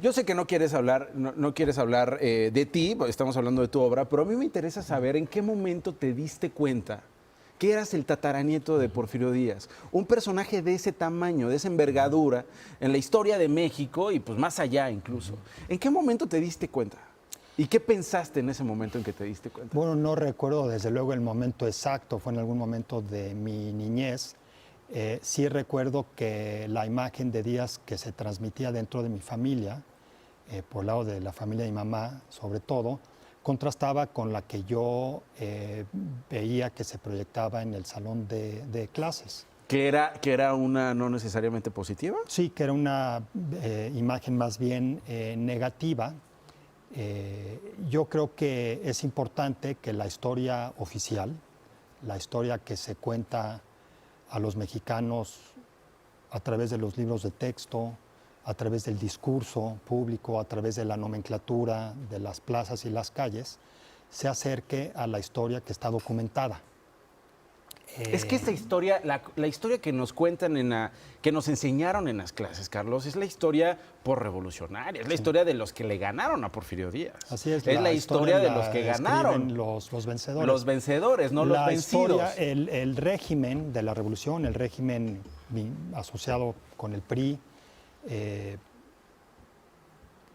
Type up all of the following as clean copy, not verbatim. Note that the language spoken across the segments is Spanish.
Yo sé que no quieres hablar, no quieres hablar de ti, estamos hablando de tu obra, pero a mí me interesa saber en qué momento te diste cuenta que eras el tataranieto de Porfirio Díaz, un personaje de ese tamaño, de esa envergadura en la historia de México y pues más allá incluso. ¿En qué momento te diste cuenta? ¿Y qué pensaste en ese momento en que te diste cuenta? Bueno, no recuerdo desde luego el momento exacto, fue en algún momento de mi niñez. Sí recuerdo que la imagen de Díaz que se transmitía dentro de mi familia, por el lado de la familia de mi mamá sobre todo, contrastaba con la que yo veía que se proyectaba en el salón de clases. ¿Que era una no necesariamente positiva? Sí, que era una imagen más bien negativa. Yo creo que es importante que la historia oficial, la historia que se cuenta a los mexicanos a través de los libros de texto, a través del discurso público, a través de la nomenclatura de las plazas y las calles, se acerque a la historia que está documentada. Es que esta historia, la historia que nos cuentan, que nos enseñaron en las clases, Carlos, es la historia revolucionaria, es la historia de los que le ganaron a Porfirio Díaz. Así es la historia de los que ganaron. Los vencedores. Los vencedores, no los vencidos. El régimen de la revolución, el régimen asociado con el PRI,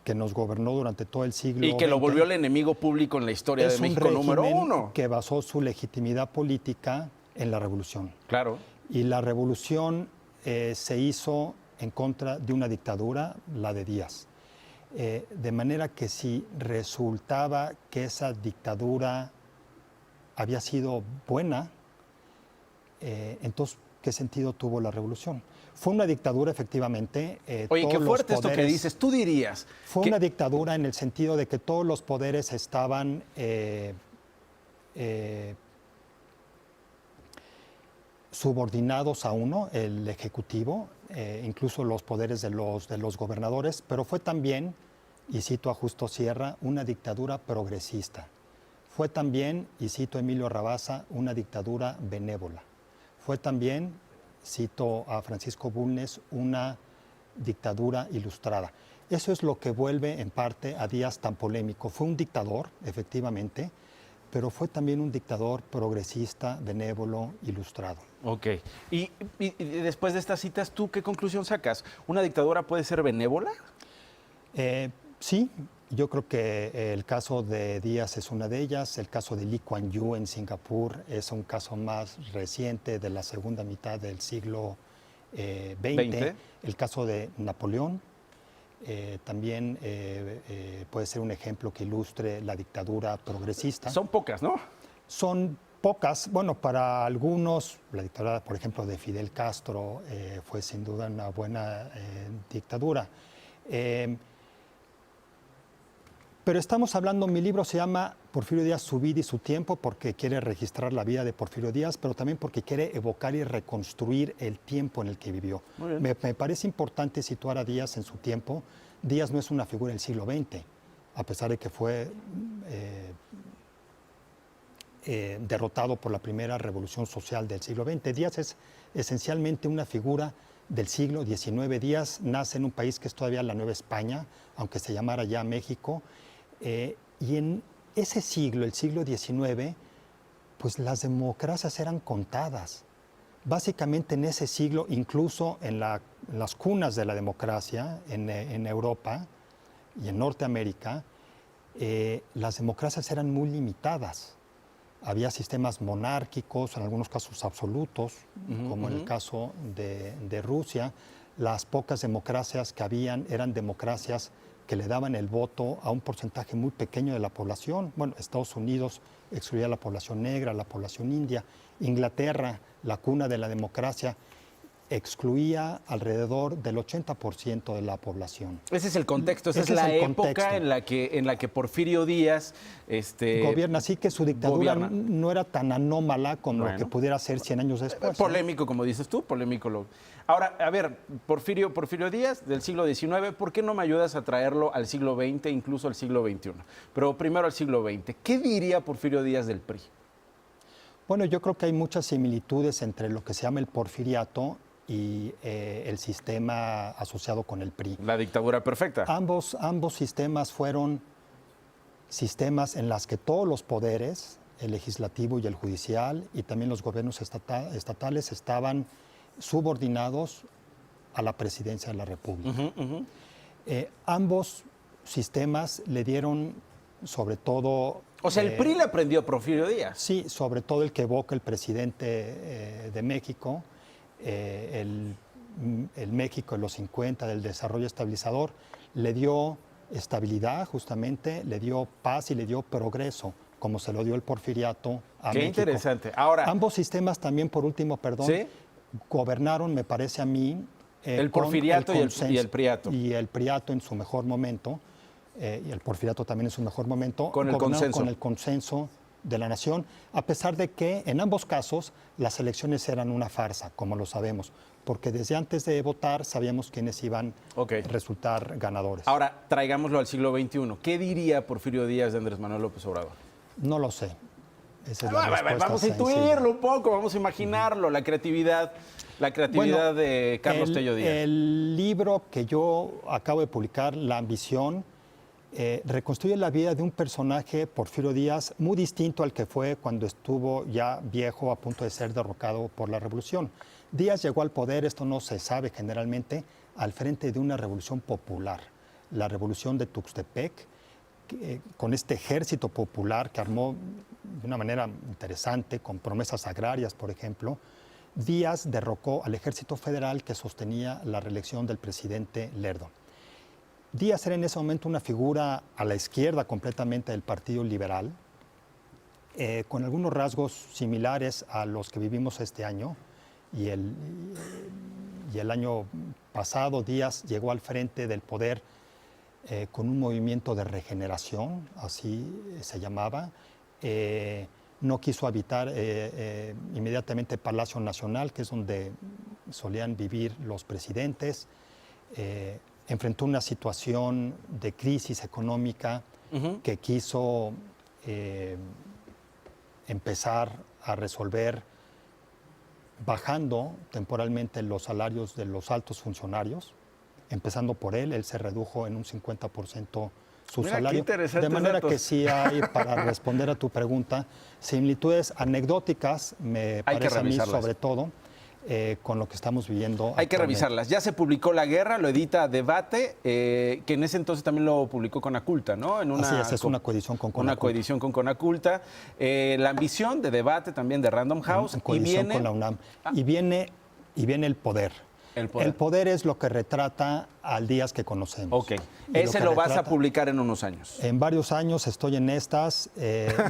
que nos gobernó durante todo el siglo Y que lo XX, volvió el enemigo público en la historia de México número uno. Que basó su legitimidad política en la revolución. Claro. Y la revolución se hizo en contra de una dictadura, la de Díaz. De manera que si resultaba que esa dictadura había sido buena, entonces, ¿qué sentido tuvo la revolución? Fue una dictadura, efectivamente. Oye, qué fuerte esto que dices. Tú dirías. Fue una dictadura en el sentido de que todos los poderes estaban subordinados a uno, el ejecutivo, incluso los poderes de los gobernadores, pero fue también, y cito a Justo Sierra, una dictadura progresista. Fue también, y cito a Emilio Rabasa, una dictadura benévola. Fue también, cito a Francisco Bulnes, una dictadura ilustrada. Eso es lo que vuelve en parte a Díaz tan polémico. Fue un dictador, efectivamente, pero fue también un dictador progresista, benévolo, ilustrado. Ok. Y después de estas citas, ¿tú qué conclusión sacas? ¿Una dictadura puede ser benévola? Sí, yo creo que el caso de Díaz es una de ellas. El caso de Lee Kuan Yew en Singapur es un caso más reciente de la segunda mitad del siglo XX. El caso de Napoleón también puede ser un ejemplo que ilustre la dictadura progresista. Son pocas, ¿no? Son pocas. Bueno, para algunos, la dictadura, por ejemplo, de Fidel Castro fue sin duda una buena dictadura. Pero estamos hablando, mi libro se llama Porfirio Díaz, su vida y su tiempo, porque quiere registrar la vida de Porfirio Díaz, pero también porque quiere evocar y reconstruir el tiempo en el que vivió. Me parece importante situar a Díaz en su tiempo. Díaz no es una figura del siglo XX, a pesar de que fue derrotado por la primera revolución social del siglo XX. Díaz es esencialmente una figura del siglo XIX. Díaz nace en un país que es todavía la Nueva España, aunque se llamara ya México. Y en ese siglo, el siglo XIX, pues las democracias eran contadas. Básicamente en ese siglo, incluso en las cunas de la democracia, en Europa y en Norteamérica, las democracias eran muy limitadas. Había sistemas monárquicos, en algunos casos absolutos, como en el caso de Rusia. Las pocas democracias que habían eran democracias que le daban el voto a un porcentaje muy pequeño de la población. Bueno, Estados Unidos excluía a la población negra, a la población india. Inglaterra, la cuna de la democracia, excluía alrededor del 80% de la población. Ese es el contexto, esa es la época en la que Porfirio Díaz gobierna. Así que su dictadura no era tan anómala como lo que pudiera ser 100 años después. Polémico, como dices tú, polémico. Ahora, a ver, Porfirio Díaz, del siglo XIX, ¿por qué no me ayudas a traerlo al siglo XX, incluso al siglo XXI? Pero primero al siglo XX. ¿Qué diría Porfirio Díaz del PRI? Bueno, yo creo que hay muchas similitudes entre lo que se llama el porfiriato y el sistema asociado con el PRI. La dictadura perfecta. Ambos sistemas fueron sistemas en los que todos los poderes, el legislativo y el judicial, y también los gobiernos estatales, estaban subordinados a la presidencia de la República. Ambos sistemas le dieron, sobre todo... O sea, el PRI le aprendió a Porfirio Díaz. Sí, sobre todo el que evoca el presidente de México, el México de los 50, del desarrollo estabilizador, le dio estabilidad justamente, le dio paz y le dio progreso, como se lo dio el porfiriato a México. Qué interesante. Ahora, ambos sistemas también, por último, perdón, ¿sí? Gobernaron, me parece a mí, el porfiriato y el priato. Y el priato en su mejor momento, y el porfiriato también en su mejor momento, con el consenso. Con el consenso de la nación, a pesar de que en ambos casos las elecciones eran una farsa, como lo sabemos, porque desde antes de votar sabíamos quiénes iban a resultar ganadores. Ahora, traigámoslo al siglo XXI. ¿Qué diría Porfirio Díaz de Andrés Manuel López Obrador? No lo sé. Esa es la respuesta vamos a intuirlo sencilla. un poco, vamos a imaginarlo, la creatividad bueno, de Carlos Tello Díaz. El libro que yo acabo de publicar, La ambición, reconstruye la vida de un personaje, Porfirio Díaz, muy distinto al que fue cuando estuvo ya viejo, a punto de ser derrocado por la revolución. Díaz llegó al poder, esto no se sabe generalmente, al frente de una revolución popular, la revolución de Tuxtepec, con este ejército popular que armó de una manera interesante, con promesas agrarias, por ejemplo. Díaz derrocó al ejército federal que sostenía la reelección del presidente Lerdo. Díaz era en ese momento una figura a la izquierda completamente del Partido Liberal, con algunos rasgos similares a los que vivimos este año. Y el año pasado Díaz llegó al frente del poder con un movimiento de regeneración, así se llamaba. No quiso habitar inmediatamente Palacio Nacional, que es donde solían vivir los presidentes. Enfrentó una situación de crisis económica que quiso empezar a resolver bajando temporalmente los salarios de los altos funcionarios. Empezando por él se redujo en un 50% su salario. De manera que sí hay, para responder a tu pregunta, similitudes anecdóticas, me parece a mí, sobre todo, con lo que estamos viviendo. Hay que revisarlas. Ya se publicó La Guerra, lo edita Debate, que en ese entonces también lo publicó Conaculta, ¿no? Así es una coedición con Conaculta. Una coedición con Conaculta. La Ambición, de Debate, también de Random House. En coedición con la UNAM. Y viene El Poder. El poder es lo que retrata al Díaz que conocemos. Ok. Ese lo vas a publicar en unos años. En varios años estoy en estas.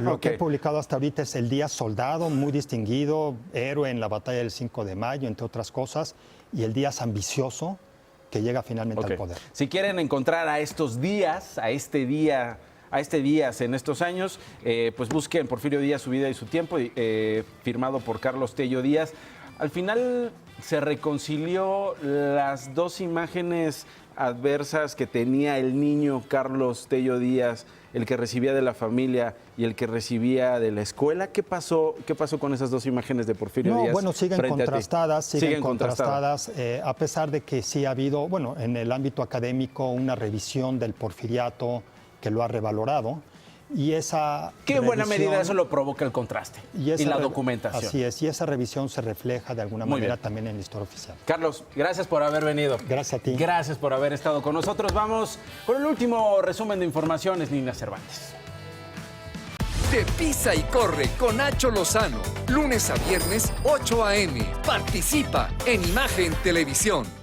Lo que he publicado hasta ahorita es El Díaz Soldado, muy distinguido, héroe en la batalla del 5 de mayo, entre otras cosas, y El Díaz Ambicioso, que llega finalmente al poder. Si quieren encontrar a estos días, a este Díaz en estos años, pues busquen Porfirio Díaz, su vida y su tiempo, firmado por Carlos Tello Díaz. Al final se reconcilió las dos imágenes adversas que tenía el niño Carlos Tello Díaz, el que recibía de la familia y el que recibía de la escuela. ¿Qué pasó con esas dos imágenes de Porfirio Díaz? Bueno, siguen contrastadas, a pesar de que sí ha habido, bueno, en el ámbito académico, una revisión del porfiriato que lo ha revalorado. Y esa ¿Qué buena medida eso lo provoca el contraste y la documentación? Así es, y esa revisión se refleja de alguna manera también en la historia oficial. Carlos, gracias por haber venido. Gracias a ti. Gracias por haber estado con nosotros. Vamos con el último resumen de informaciones, Nina Cervantes. De Pisa y Corre con Nacho Lozano, lunes a viernes, 8 a.m. Participa en Imagen Televisión.